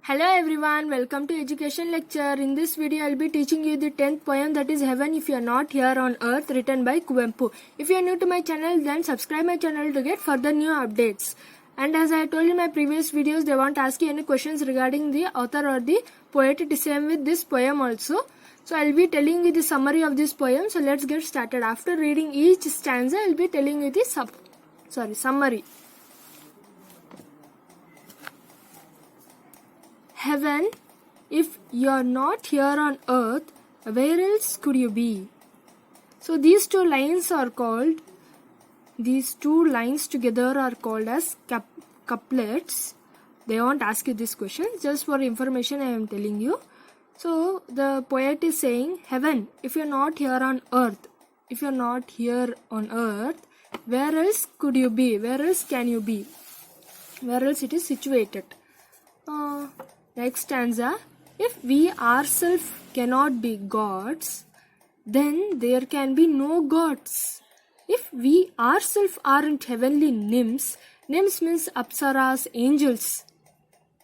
Hello everyone, welcome to education lecture. In this video I'll be teaching you the 10th poem, that is Heaven If You Are Not Here on Earth, written by Kuvempu. If you are new to my channel, then subscribe my channel to get further new updates. And as I told in my previous videos, they won't ask you any questions regarding the author or the poet. It is same with this poem also. So I'll be telling you the summary of this poem. So let's get started. After reading each stanza, I'll be telling you the summary. Heaven, if you're not here on earth, where else could you be? So these two lines together are called as couplets. They won't ask you this question, just for information I am telling you. So the poet is saying, Heaven, if you're not here on earth, where else could you be? Where else can you be? Where else it is situated? Next stanza, if we ourselves cannot be gods, then there can be no gods. If we ourselves aren't heavenly nymphs means apsaras, angels.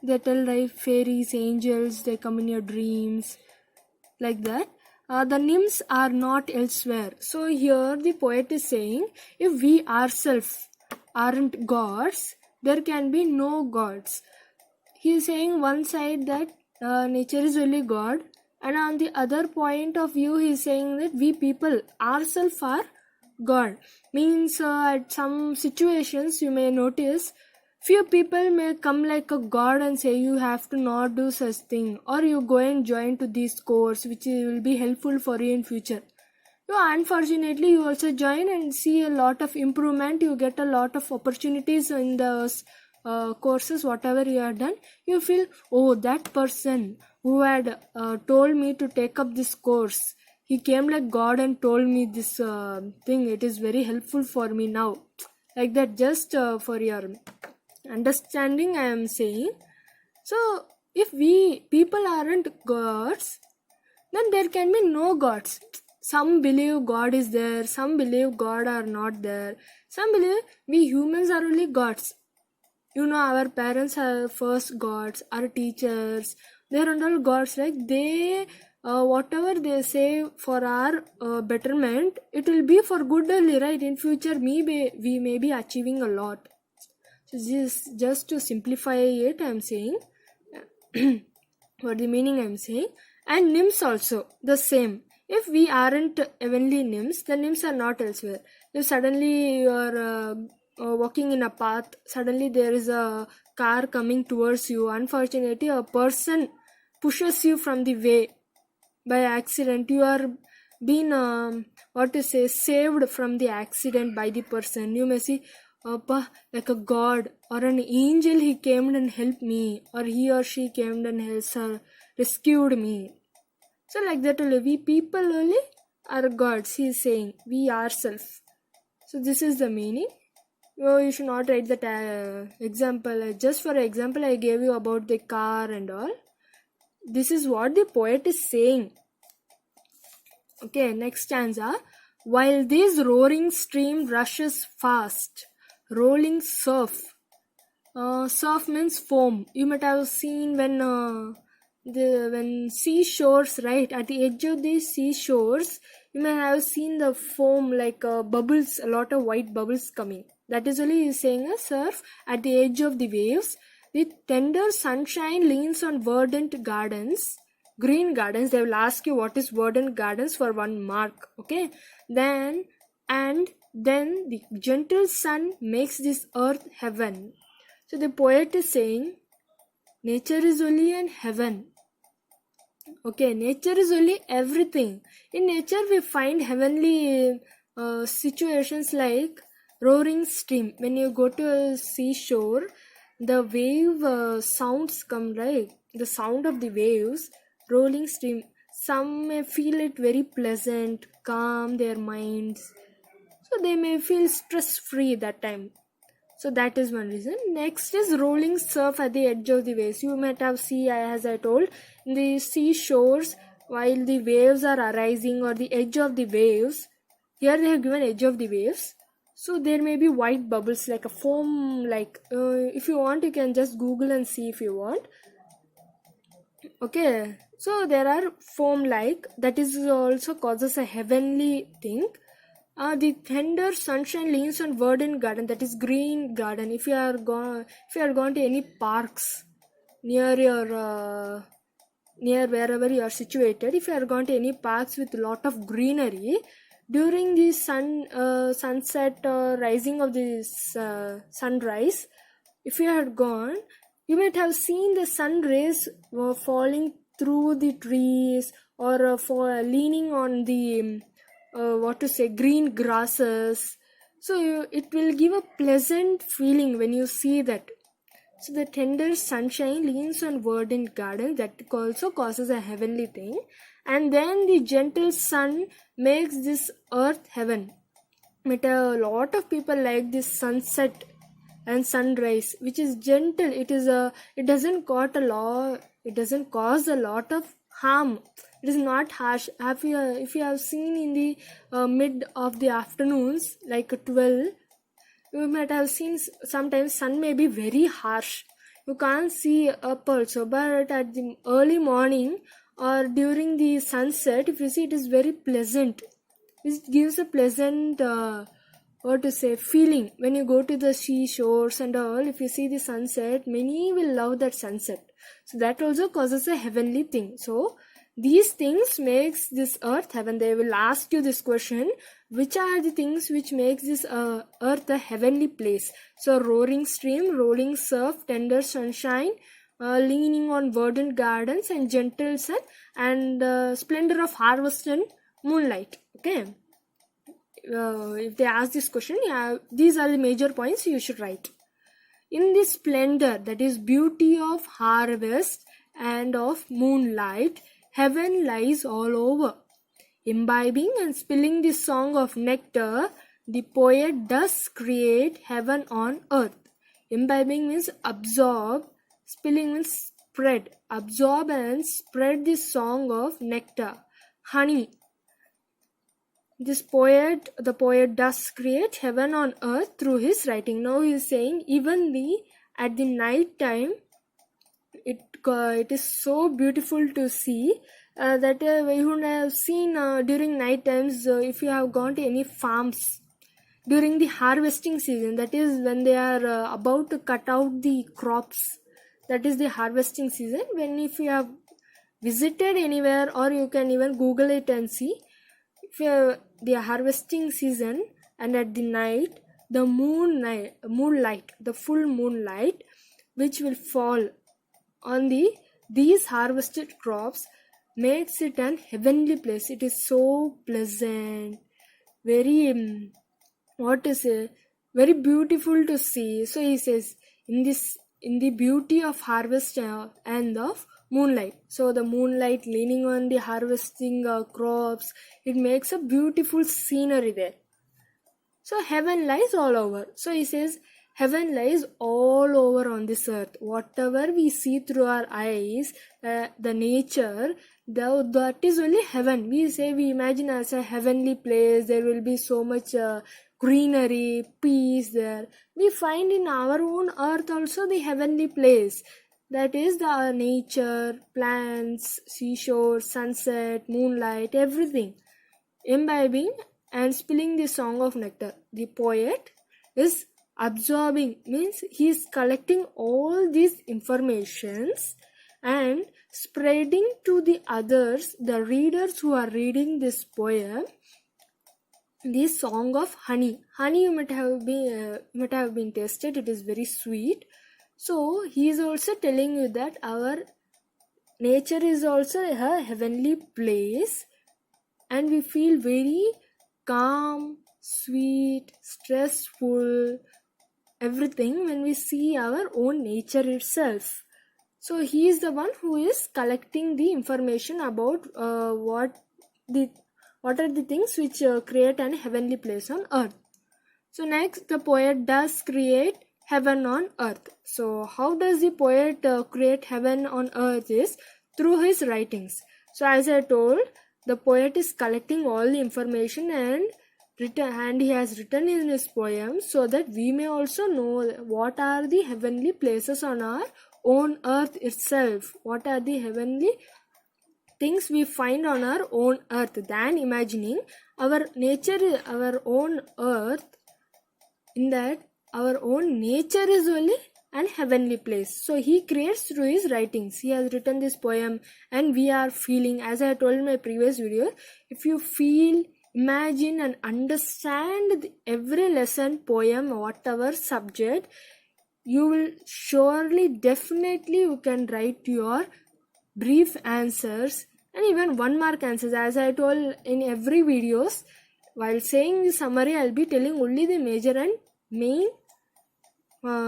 They tell like fairies, angels, they come in your dreams, like that. The nymphs are not elsewhere. So here the poet is saying, if we ourselves aren't gods, there can be no gods. He is saying one side that nature is only God, and on the other point of view he is saying that we people ourselves are God. Means at some situations you may notice few people may come like a God and say you have to not do such thing, or you go and join to this course which will be helpful for you in future. Unfortunately you also join and see a lot of improvement, you get a lot of opportunities in the courses whatever you have done. You feel, oh, that person who had told me to take up this course, he came like God and told me this thing, it is very helpful for me now, like that. Just for your understanding I am saying. So if we people aren't gods, then there can be no gods. Some believe God is there, some believe God are not there, some believe we humans are only gods. Our parents are first gods, our teachers, they are all gods. Like they, whatever they say for our betterment, it will be for good only, right? In future, we may be achieving a lot. So just to simplify it, I am saying, for the meaning I am saying. And nymphs also, the same. If we aren't heavenly nymphs, the nymphs are not elsewhere. If suddenly you are walking in a path, suddenly there is a car coming towards you, unfortunately a person pushes you from the way by accident, you are being saved from the accident by the person. You may see like a God or an angel, he came and helped me, or he or she came and rescued me. So like that only, we people only are gods, he is saying, we ourselves. So this is the meaning. You should not write that example. Just for example, I gave you about the car and all. This is what the poet is saying. Okay, next stanza. While this roaring stream rushes fast, rolling surf. Surf means foam. You might have seen when seashores, right? At the edge of the seashores, you may have seen the foam like bubbles, a lot of white bubbles coming. That is only he is saying a surf at the edge of the waves. The tender sunshine leans on verdant gardens, green gardens. They will ask you what is verdant gardens for 1 mark. Okay. Then the gentle sun makes this earth heaven. So the poet is saying, nature is only an heaven. Okay, nature is only everything. In nature we find heavenly situations like roaring stream. When you go to a seashore, the wave sounds come, right? The sound of the waves, rolling stream. Some may feel it very pleasant, calm their minds. So they may feel stress free that time. So that is one reason. Next is rolling surf at the edge of the waves. You might have seen, as I told, in the seashores, while the waves are arising or the edge of the waves. Here they have given edge of the waves. So there may be white bubbles like a foam, like if you want you can just Google and see if you want. Okay, so there are foam like that is also causes a heavenly thing. The tender sunshine leans on verdant garden, that is green garden. If you are gone to any parks near your near wherever you are situated, if you are gone to any parks with lot of greenery during the sunset or rising of the sunrise, if you had gone, you might have seen the sun rays falling through the trees, or for leaning on the what to say, green grasses. So it will give a pleasant feeling when you see that. So the tender sunshine leans on verdant garden, that also causes a heavenly thing. And then the gentle sun makes this earth heaven. But a lot of people like this sunset and sunrise, which is gentle. It doesn't cause a lot of harm. It is not harsh. If you have seen in the mid of the afternoons, like 12, you might have seen sometimes sun may be very harsh. You can't see up also, but at the early morning or during the sunset, if you see, it is very pleasant. It gives a pleasant what to say, feeling when you go to the seashores and all. If you see the sunset, many will love that sunset. So that also causes a heavenly thing. So these things makes this earth heaven. They will ask you this question: which are the things which makes this earth a heavenly place? So roaring stream, rolling surf, tender sunshine, leaning on verdant gardens and gentle sun, and splendor of harvest and moonlight. Okay, if they ask this question, yeah, these are the major points you should write. In this splendor, that is beauty of harvest and of moonlight, heaven lies all over. Imbibing and spilling the song of nectar, the poet does create heaven on earth. Imbibing means absorb, spilling means spread. Absorb and spread the song of nectar, honey. The poet does create heaven on earth through his writing. Now he is saying, even at the night time, it is so beautiful to see that you would have seen during night times, if you have gone to any farms during the harvesting season, that is when they are about to cut out the crops, that is the harvesting season. When if you have visited anywhere, or you can even Google it and see, if the harvesting season, and at the night, the moonlight, the full moonlight, which will fall on these harvested crops, makes it an heavenly place. It is so pleasant, very what to say, very beautiful to see. So he says, in the beauty of harvest and of moonlight. So the moonlight leaning on the harvesting crops, it makes a beautiful scenery there. So heaven lies all over. So he says, heaven lies all over on this earth. Whatever we see through our eyes, the nature, that is only heaven. We imagine as a heavenly place. There will be so much greenery, peace there. We find in our own earth also the heavenly place. That is the nature, plants, seashore, sunset, moonlight, everything. Imbibing and spilling the song of nectar. The poet is absorbing, means he is collecting all these informations and spreading to the others, the readers who are reading this poem, this song of honey. Honey, you might have been tasted. It is very sweet. So he is also telling you that our nature is also a heavenly place, and we feel very calm, sweet, stressful, everything when we see our own nature itself. So he is the one who is collecting the information about what are the things which create an heavenly place on earth. So next, the poet does create heaven on earth. So how does the poet create heaven on earth? Is through his writings. So as I told, the poet is collecting all the information and written, and he has written in his poem so that we may also know what are the heavenly places on our own earth itself, what are the heavenly things we find on our own earth, than imagining our nature, our own earth, in that our own nature is only an heavenly place. So he creates through his writings. He has written this poem, and we are feeling, as I told in my previous video, if you feel, imagine and understand every lesson, poem, whatever subject, you will surely, definitely you can write your brief answers and even 1-mark answers. As I told in every videos, while saying the summary, I'll be telling only the major and main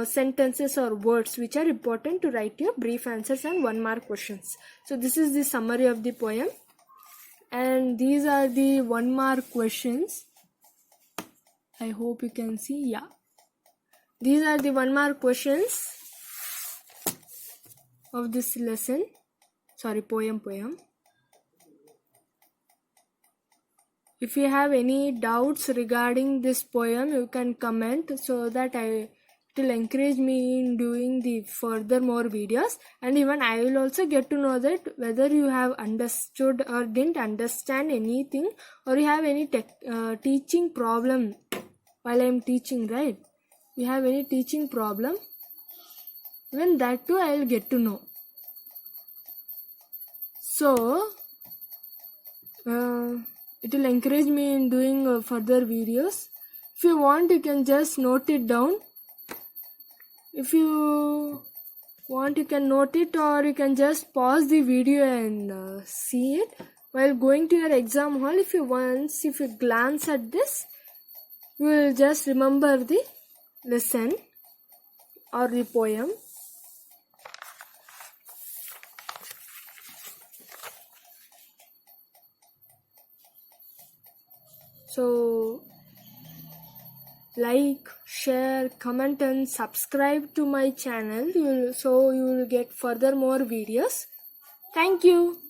sentences or words which are important to write your brief answers and 1-mark questions. So this is the summary of the poem, and these are the 1-mark questions. I hope you can see. Yeah, these are the 1-mark questions of this lesson. Sorry, poem. If you have any doubts regarding this poem, you can comment so that it will encourage me in doing the further more videos, and even I will also get to know that whether you have understood or didn't understand anything, or you have any teaching problem while I am teaching, right? You have any teaching problem, even that too I will get to know. So it will encourage me in doing further videos. If you want, you can just note it down. If you want, you can note it, or you can just pause the video and see it while going to your exam hall. If you glance at this, you will just remember the lesson or the poem. So like, share, comment and subscribe to my channel, so you will get further more videos. Thank you.